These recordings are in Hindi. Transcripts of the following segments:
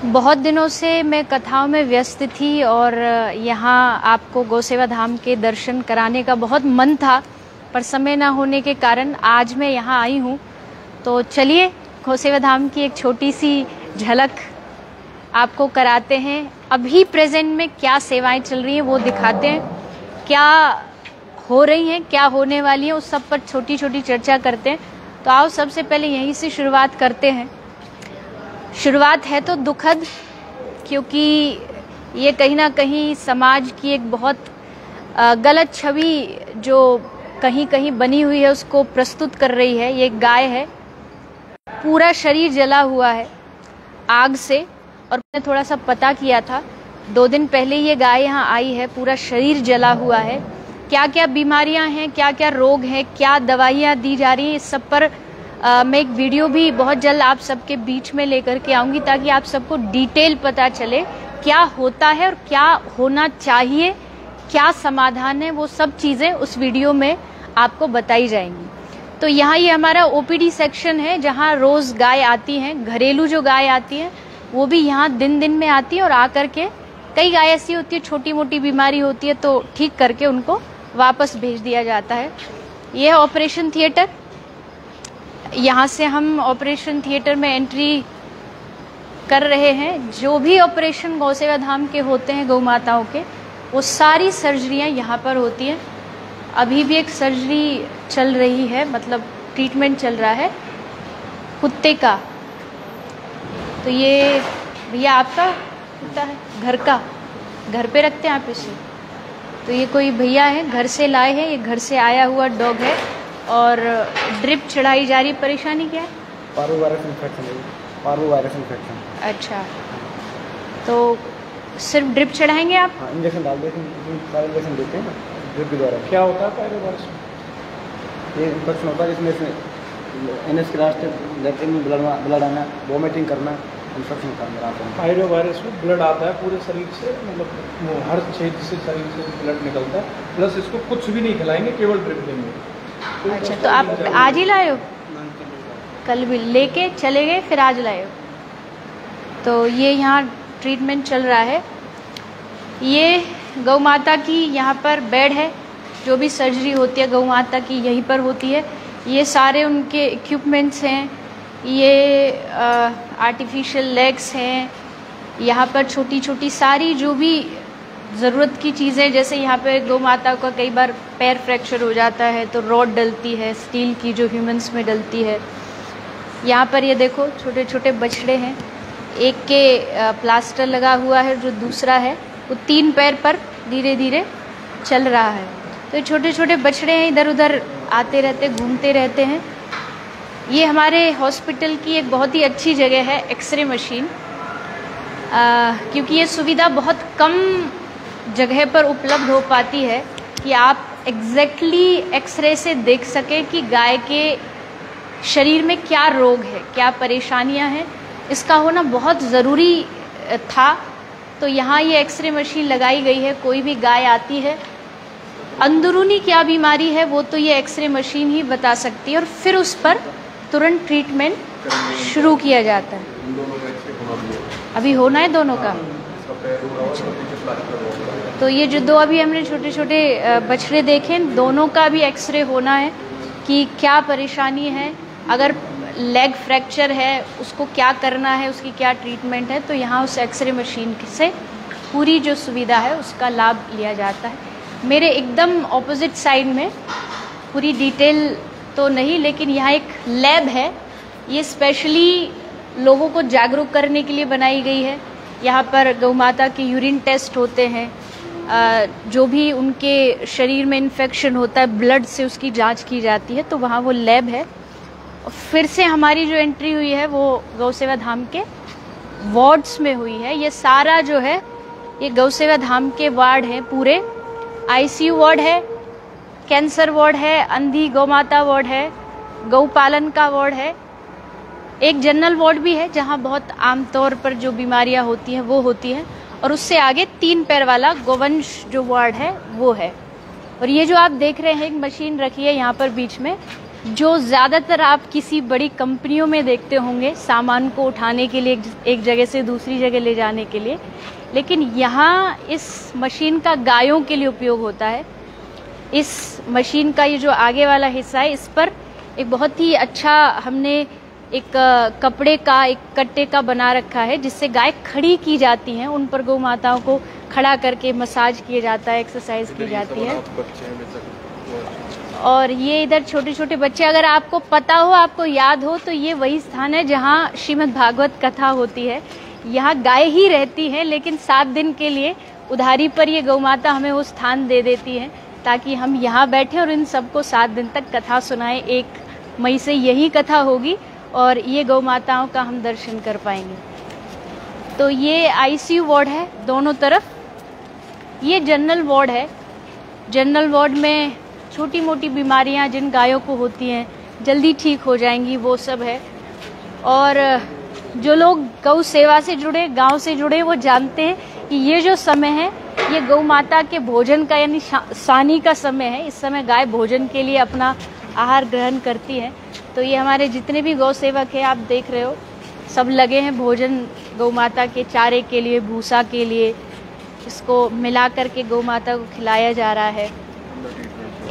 बहुत दिनों से मैं कथाओं में व्यस्त थी और यहाँ आपको गौसेवा धाम के दर्शन कराने का बहुत मन था, पर समय ना होने के कारण आज मैं यहाँ आई हूँ। तो चलिए गौसेवा धाम की एक छोटी सी झलक आपको कराते हैं। अभी प्रेजेंट में क्या सेवाएं चल रही हैं वो दिखाते हैं, क्या हो रही हैं, क्या होने वाली है, उस सब पर छोटी छोटी चर्चा करते हैं। तो आओ सबसे पहले यहीं से शुरुआत करते हैं। शुरुआत है तो दुखद, क्योंकि ये कहीं ना कहीं समाज की एक बहुत गलत छवि जो कहीं कहीं बनी हुई है उसको प्रस्तुत कर रही है। ये गाय है, पूरा शरीर जला हुआ है आग से, और मैंने थोड़ा सा पता किया था, 2 दिन पहले ये गाय यहाँ आई है, पूरा शरीर जला हुआ है। क्या क्या बीमारियां हैं, क्या क्या रोग हैं, क्या दवाइयाँ दी जा रही हैं, इस सब पर मैं एक वीडियो भी बहुत जल्द आप सबके बीच में लेकर के आऊंगी, ताकि आप सबको डिटेल पता चले क्या होता है और क्या होना चाहिए, क्या समाधान है, वो सब चीज़ें उस वीडियो में आपको बताई जाएंगी। तो यहाँ ये हमारा ओपीडी सेक्शन है, जहाँ रोज़ गाय आती हैं, घरेलू जो गाय आती हैं वो भी यहाँ दिन दिन में आती है, और आकर के कई गाय ऐसी होती है छोटी मोटी बीमारी होती है तो ठीक करके उनको वापस भेज दिया जाता है। ये है ऑपरेशन थिएटर। यहाँ से हम ऑपरेशन थिएटर में एंट्री कर रहे हैं। जो भी ऑपरेशन गौसेवा धाम के होते हैं गौ माताओं के, वो सारी सर्जरियाँ यहाँ पर होती हैं। अभी भी एक सर्जरी चल रही है, मतलब ट्रीटमेंट चल रहा है कुत्ते का। तो ये भैया आपका कुत्ता है, घर का, घर पे रखते हैं आप इसे? तो ये कोई भैया है, घर से लाए हैं, ये घर से आया हुआ डॉग है, और ड्रिप चढ़ाई जा रही। परेशानी क्या है? Parvo virus infection. Parvo virus infection. अच्छा, तो सिर्फ ड्रिप चढ़ाएंगे आप? हाँ, इंजेक्शन डाल देते हैं, इंजेक्शन देते हैं ना ड्रिप के द्वारा। क्या होता है पार्वो वायरस? ये इन्फेक्शन होता है जिसमें एनएस के रास्ते लेटरिन में ब्लड आना, वॉमिटिंग करना, इन्फेक्शन होता है। पायरो वायरस में ब्लड आता है पूरे शरीर से, मतलब हर क्षेत्र से शरीर से ब्लड निकलता है, प्लस इसको कुछ भी नहीं खिलाएंगे, केवल ड्रिप देंगे। अच्छा, तो आप आज ही लाए हो? कल भी लेके चले गए, फिर आज लाए हो? तो ये यहाँ ट्रीटमेंट चल रहा है। ये गौ माता की यहाँ पर बेड है, जो भी सर्जरी होती है गौ माता की यहीं पर होती है। ये सारे उनके इक्विपमेंट्स हैं, ये आर्टिफिशियल लेग्स हैं, यहाँ पर छोटी छोटी सारी जो भी ज़रूरत की चीज़ें, जैसे यहाँ पे गौ माता का कई बार पैर फ्रैक्चर हो जाता है तो रॉड डलती है स्टील की, जो ह्यूमंस में डलती है। यहाँ पर ये देखो छोटे छोटे बछड़े हैं, एक के प्लास्टर लगा हुआ है, जो दूसरा है वो 3 पैर पर धीरे धीरे चल रहा है। तो ये छोटे छोटे बछड़े हैं, इधर उधर आते रहते, घूमते रहते हैं। ये हमारे हॉस्पिटल की एक बहुत ही अच्छी जगह है, एक्सरे मशीन, क्योंकि ये सुविधा बहुत कम जगह पर उपलब्ध हो पाती है कि आप एग्जैक्टली एक्सरे से देख सकें कि गाय के शरीर में क्या रोग है, क्या परेशानियां हैं। इसका होना बहुत ज़रूरी था। तो यहाँ ये एक्सरे मशीन लगाई गई है। कोई भी गाय आती है, अंदरूनी क्या बीमारी है वो तो ये एक्सरे मशीन ही बता सकती है, और फिर उस पर तुरंत ट्रीटमेंट शुरू किया जाता है। अभी होना है दोनों का? तो ये जो 2 अभी हमने छोटे छोटे बछड़े देखे, दोनों का भी एक्सरे होना है कि क्या परेशानी है। अगर लेग फ्रैक्चर है उसको क्या करना है, उसकी क्या ट्रीटमेंट है। तो यहाँ उस एक्सरे मशीन से पूरी जो सुविधा है उसका लाभ लिया जाता है। मेरे एकदम ऑपोजिट साइड में, पूरी डिटेल तो नहीं, लेकिन यहाँ एक लैब है, ये स्पेशली लोगों को जागरूक करने के लिए बनाई गई है। यहाँ पर गौ माता के यूरिन टेस्ट होते हैं, जो भी उनके शरीर में इन्फेक्शन होता है ब्लड से उसकी जांच की जाती है। तो वहाँ वो लैब है। और फिर से हमारी जो एंट्री हुई है वो गौसेवा धाम के वार्ड्स में हुई है। ये सारा जो है ये गौसेवा धाम के वार्ड हैं पूरे। आईसीयू वार्ड है, कैंसर वार्ड है, अंधी गौ माता वार्ड है, गौ पालन का वार्ड है, एक जनरल वार्ड भी है जहाँ बहुत आमतौर पर जो बीमारियाँ होती हैं वो होती हैं, और उससे आगे 3 पैर वाला गोवंश जो वार्ड है वो है। और ये जो आप देख रहे हैं एक मशीन रखी है यहाँ पर बीच में, जो ज़्यादातर आप किसी बड़ी कंपनियों में देखते होंगे सामान को उठाने के लिए एक जगह से दूसरी जगह ले जाने के लिए, लेकिन यहाँ इस मशीन का गायों के लिए उपयोग होता है। इस मशीन का ये जो आगे वाला हिस्सा है, इस पर एक बहुत ही अच्छा हमने एक कपड़े का एक कट्टे का बना रखा है, जिससे गाय खड़ी की जाती हैं। उन पर गौ माताओं को खड़ा करके मसाज किया जाता है, एक्सरसाइज की जाती है। और ये इधर छोटे छोटे बच्चे, अगर आपको पता हो, आपको याद हो, तो ये वही स्थान है जहाँ श्रीमद् भागवत कथा होती है। यहाँ गाय ही रहती है, लेकिन 7 दिन के लिए उधारी पर ये गौ माता हमें वो स्थान दे देती है, ताकि हम यहाँ बैठे और इन सबको 7 दिन तक कथा सुनाएं। 1 मई से यही कथा होगी और ये गौ माताओं का हम दर्शन कर पाएंगे। तो ये आईसीयू वार्ड है दोनों तरफ। ये जनरल वार्ड है। जनरल वार्ड में छोटी मोटी बीमारियां जिन गायों को होती हैं जल्दी ठीक हो जाएंगी, वो सब है। और जो लोग गौ सेवा से जुड़े, गांव से जुड़े, वो जानते हैं कि ये जो समय है ये गौ माता के भोजन का यानी सानी का समय है। इस समय गाय भोजन के लिए अपना आहार ग्रहण करती है। तो ये हमारे जितने भी गौ सेवक हैं, आप देख रहे हो, सब लगे हैं भोजन गौ माता के चारे के लिए, भूसा के लिए। इसको मिला करके गौ माता को खिलाया जा रहा है।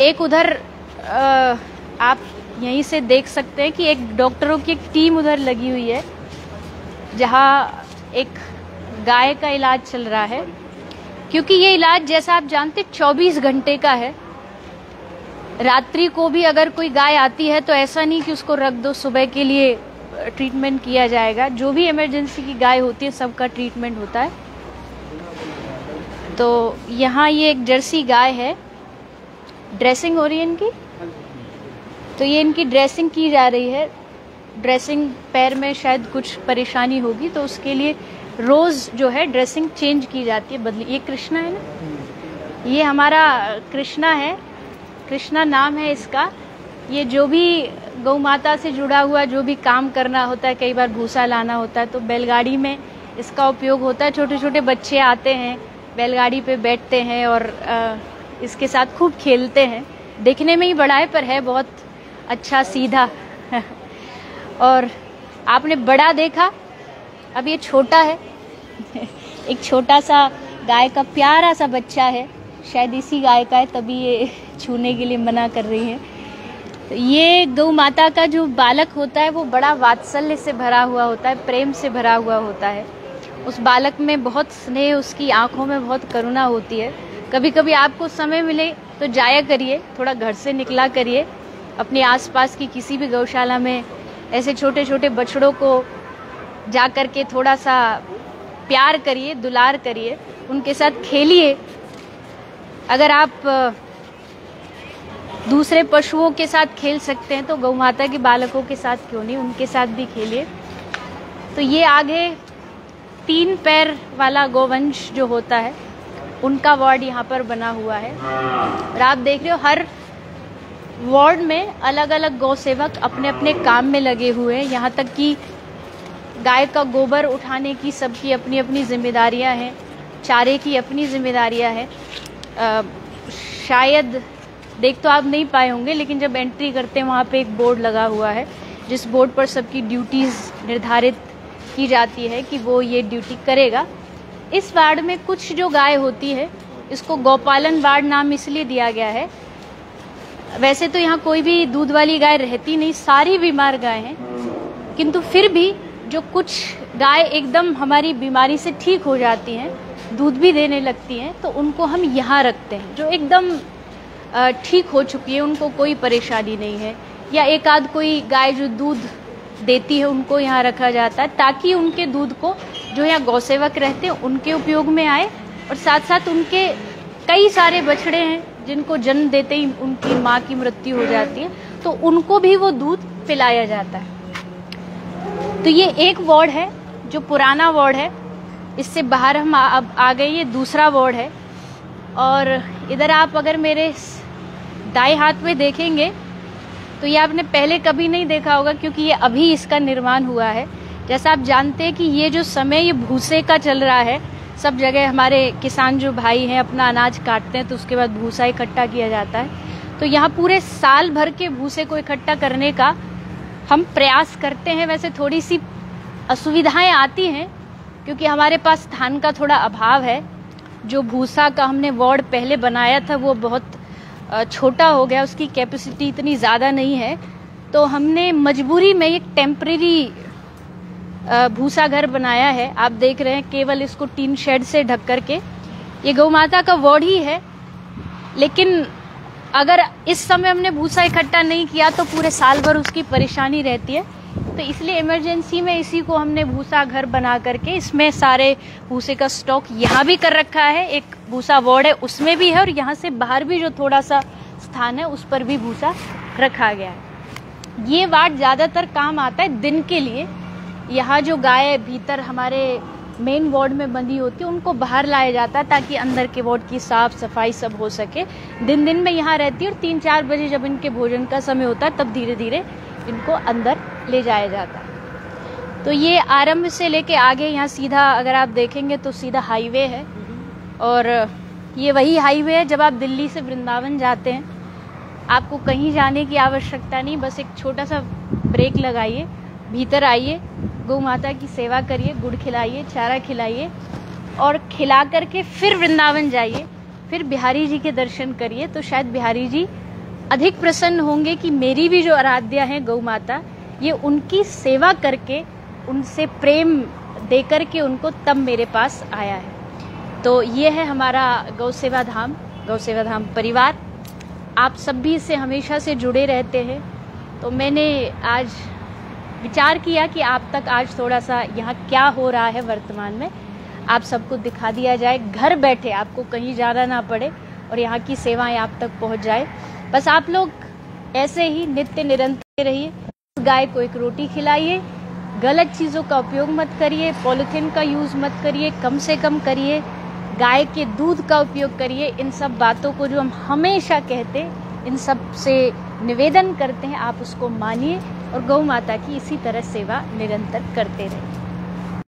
एक उधर आप यहीं से देख सकते हैं कि एक डॉक्टरों की एक टीम उधर लगी हुई है, जहाँ एक गाय का इलाज चल रहा है। क्योंकि ये इलाज, जैसा आप जानते, 24 घंटे का है। रात्रि को भी अगर कोई गाय आती है तो ऐसा नहीं कि उसको रख दो, सुबह के लिए ट्रीटमेंट किया जाएगा। जो भी इमरजेंसी की गाय होती है सबका ट्रीटमेंट होता है। तो यहाँ ये एक जर्सी गाय है, ड्रेसिंग हो रही है इनकी। तो ये इनकी ड्रेसिंग की जा रही है। ड्रेसिंग, पैर में शायद कुछ परेशानी होगी तो उसके लिए रोज जो है ड्रेसिंग चेंज की जाती है, बदली। ये कृष्णा है ना, ये हमारा कृष्णा है, कृष्णा नाम है इसका। ये जो भी गौ माता से जुड़ा हुआ जो भी काम करना होता है, कई बार भूसा लाना होता है तो बैलगाड़ी में इसका उपयोग होता है। छोटे छोटे बच्चे आते हैं, बैलगाड़ी पे बैठते हैं और इसके साथ खूब खेलते हैं। देखने में ही बड़ा है पर है बहुत अच्छा, सीधा। और आपने बड़ा देखा, अब ये छोटा है। एक छोटा सा गाय का प्यारा सा बच्चा है, शायद इसी गाय का है, तभी ये छूने के लिए मना कर रही है। तो ये गौ माता का जो बालक होता है वो बड़ा वात्सल्य से भरा हुआ होता है, प्रेम से भरा हुआ होता है। उस बालक में बहुत स्नेह, उसकी आंखों में बहुत करुणा होती है। कभी कभी आपको समय मिले तो जाया करिए, थोड़ा घर से निकला करिए, अपने आसपास की किसी भी गौशाला में ऐसे छोटे छोटे बछड़ों को जा कर के थोड़ा सा प्यार करिए, दुलार करिए, उनके साथ खेलिए। अगर आप दूसरे पशुओं के साथ खेल सकते हैं तो गौ माता के बालकों के साथ क्यों नहीं, उनके साथ भी खेलिए। तो ये आगे 3 पैर वाला गोवंश जो होता है उनका वार्ड यहाँ पर बना हुआ है। और आप देख रहे हो हर वार्ड में अलग अलग गौ सेवक अपने अपने काम में लगे हुए हैं। यहाँ तक कि गाय का गोबर उठाने की सबकी अपनी अपनी जिम्मेदारियाँ हैं, चारे की अपनी जिम्मेदारियाँ हैं। शायद देख तो आप नहीं पाए होंगे, लेकिन जब एंट्री करते हैं वहाँ पे एक बोर्ड लगा हुआ है, जिस बोर्ड पर सबकी ड्यूटीज़ निर्धारित की जाती है कि वो ये ड्यूटी करेगा। इस वार्ड में कुछ जो गाय होती है, इसको गौपालन वार्ड नाम इसलिए दिया गया है। वैसे तो यहाँ कोई भी दूध वाली गाय रहती नहीं, सारी बीमार गाय हैं, किंतु फिर भी जो कुछ गाय एकदम हमारी बीमारी से ठीक हो जाती हैं, दूध भी देने लगती हैं, तो उनको हम यहाँ रखते हैं। जो एकदम ठीक हो चुकी है, उनको कोई परेशानी नहीं है, या एक आध कोई गाय जो दूध देती है उनको यहाँ रखा जाता है, ताकि उनके दूध को जो यहाँ गौसेवक रहते हैं उनके उपयोग में आए। और साथ साथ उनके कई सारे बछड़े हैं जिनको जन्म देते ही उनकी माँ की मृत्यु हो जाती है, तो उनको भी वो दूध पिलाया जाता है। तो ये एक वार्ड है जो पुराना वार्ड है, इससे बाहर हम अब आ गए, ये दूसरा वार्ड है। और इधर आप अगर मेरे दाएं हाथ में देखेंगे तो ये आपने पहले कभी नहीं देखा होगा, क्योंकि ये अभी इसका निर्माण हुआ है। जैसा आप जानते हैं कि ये जो समय ये भूसे का चल रहा है, सब जगह हमारे किसान जो भाई हैं अपना अनाज काटते हैं तो उसके बाद भूसा इकट्ठा किया जाता है। तो यहाँ पूरे साल भर के भूसे को इकट्ठा करने का हम प्रयास करते हैं। वैसे थोड़ी सी असुविधाएं आती हैं क्योंकि हमारे पास स्थान का थोड़ा अभाव है। जो भूसा का हमने वार्ड पहले बनाया था वो बहुत छोटा हो गया, उसकी कैपेसिटी इतनी ज़्यादा नहीं है, तो हमने मजबूरी में एक टेम्परेरी भूसा घर बनाया है। आप देख रहे हैं केवल इसको टीन शेड से ढक करके। ये गौ माता का वार्ड ही है, लेकिन अगर इस समय हमने भूसा इकट्ठा नहीं किया तो पूरे साल भर उसकी परेशानी रहती है। तो इसलिए इमरजेंसी में इसी को हमने भूसा घर बना करके इसमें सारे भूसे का स्टॉक यहाँ भी कर रखा है। एक भूसा वार्ड है उसमें भी है और यहाँ से बाहर भी जो थोड़ा सा स्थान है उस पर भी भूसा रखा गया है। ये वार्ड ज़्यादातर काम आता है दिन के लिए। यहाँ जो गाय भीतर हमारे मेन वार्ड में बंधी होती है उनको बाहर लाया जाता है ताकि अंदर के वार्ड की साफ सफाई सब हो सके। दिन में यहाँ रहती है और 3-4 बजे जब इनके भोजन का समय होता है तब धीरे धीरे इनको अंदर ले जाया जाता है। तो ये आरंभ से लेके आगे यहाँ सीधा अगर आप देखेंगे तो सीधा हाईवे है और ये वही हाईवे है जब आप दिल्ली से वृंदावन जाते हैं। आपको कहीं जाने की आवश्यकता नहीं, बस एक छोटा सा ब्रेक लगाइए, भीतर आइए, गौ माता की सेवा करिए, गुड़ खिलाइए, चारा खिलाइए और खिला करके फिर वृंदावन जाइए, फिर बिहारी जी के दर्शन करिए। तो शायद बिहारी जी अधिक प्रसन्न होंगे कि मेरी भी जो आराध्या है गौ माता, ये उनकी सेवा करके उनसे प्रेम दे करके उनको तब मेरे पास आया है। तो ये है हमारा गौ सेवा धाम परिवार। आप सब भी इससे हमेशा से जुड़े रहते हैं। तो मैंने आज विचार किया कि आप तक आज थोड़ा सा यहाँ क्या हो रहा है वर्तमान में आप सबको दिखा दिया जाए। घर बैठे आपको कहीं जाना ना पड़े और यहाँ की सेवाएं आप तक पहुँच जाए। बस आप लोग ऐसे ही नित्य निरंतर रहिए। गाय को एक रोटी खिलाइए, गलत चीज़ों का उपयोग मत करिए, पॉलीथीन का यूज़ मत करिए, कम से कम करिए, गाय के दूध का उपयोग करिए। इन सब बातों को जो हम हमेशा कहते हैं, इन सब से निवेदन करते हैं, आप उसको मानिए और गौ माता की इसी तरह सेवा निरंतर करते रहें।